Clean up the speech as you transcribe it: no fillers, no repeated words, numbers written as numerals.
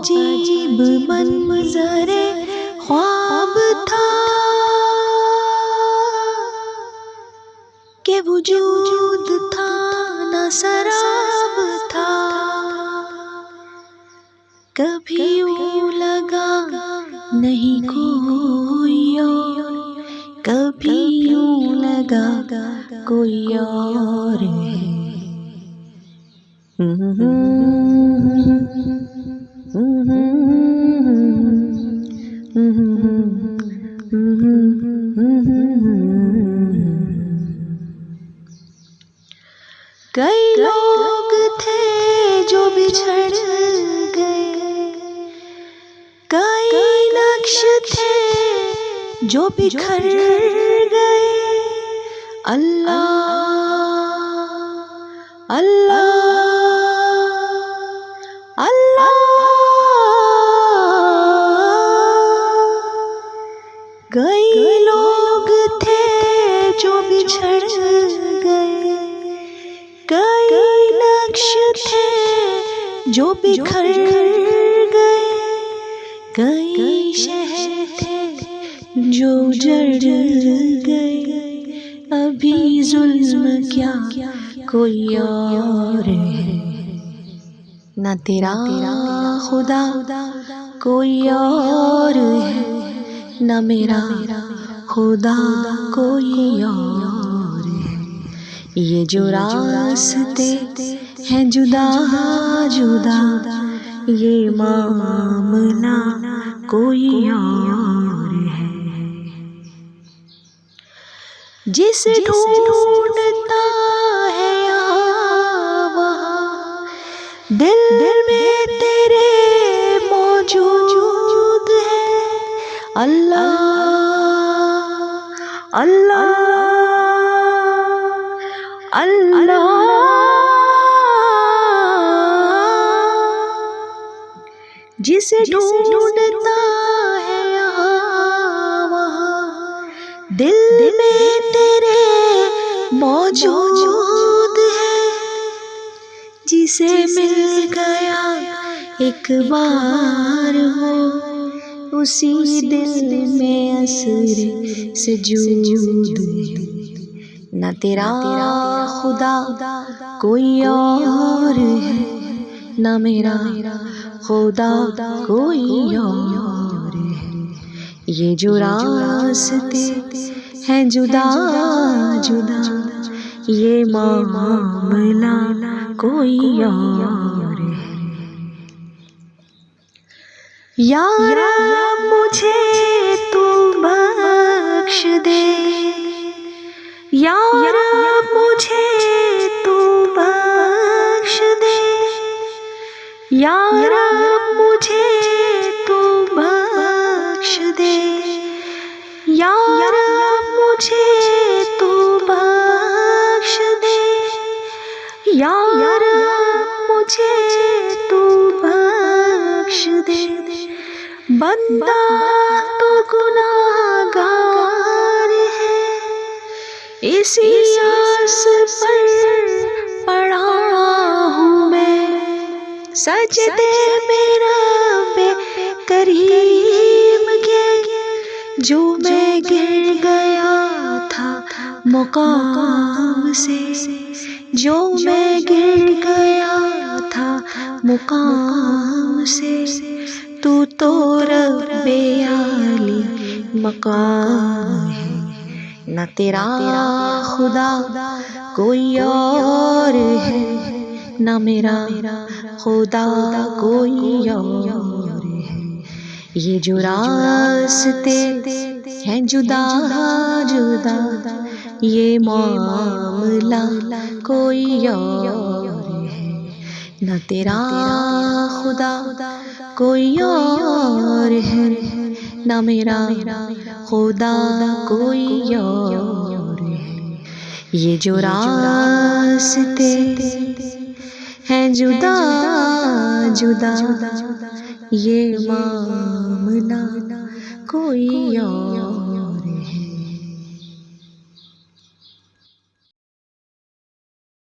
अजीब मंज़रे ख्वाब था कि वजूद था न सराब था। कभी यूं लगा नहीं कोई और, कभी यूं लगा कोई और है। कई लोग थे जो बिछड़ गए, कई नक्श थे जो बिखर गए। अल्लाह अल्लाह अल्लाह, कई लोग थे जो बिछड़ गए, कई नक्श थे जो बिखर गए। कई शहर थे जो उजड़ गए, अभी जुल्म क्या कोई और है। न तेरा खुदा कोई और है, न मेरा खुदा कोई और है। ये जो रास्ते हैं जुदा जुदा, ये मामला कोई और है। जिसे ढूंढता है यहाँ वहाँ, दिल में तेरे मौजूद है। अल्लाह अल्लाह अल्लाह, जिसे ढूंढता है यहाँ वहाँ, दिल में तेरे मौजूद है। जिसे मिल गया एक बार हो, उसी दिल में असरे सजूद है। न तेरा खुदा कोई और है, न मेरा खुदा कोई और है। ये जो रास्ते हैं जुदा जुदा, ये मामला कोई और है। या रब मुझे तू बख्श दे, या रब मुझे तू बख्श दे, या रब मुझे तू बख्श दे, या रब मुझे तू बख्श दे, या रब मुझे तू बख्श दे। बंदा तो गुनाहगार है, इसी आस पर पड़ा हूँ मैं, सजदे में रब्बे करीम के। जो मैं गिर गया था मुकाम से, जो मैं गिर गया था मुकाम से, तू तो रब्बे आली मकाम है। न तेरा खुदा कोई और है, न मेरा खुदा कोई और है। ये जो रास्ते हैं जुदा जुदा, ये मामला कोई और है। न तेरा खुदा कोई और है, न मेरा खुदा कोई और है। ये जो रास्ते हैं जुदा जुदा, ये मामला कोई और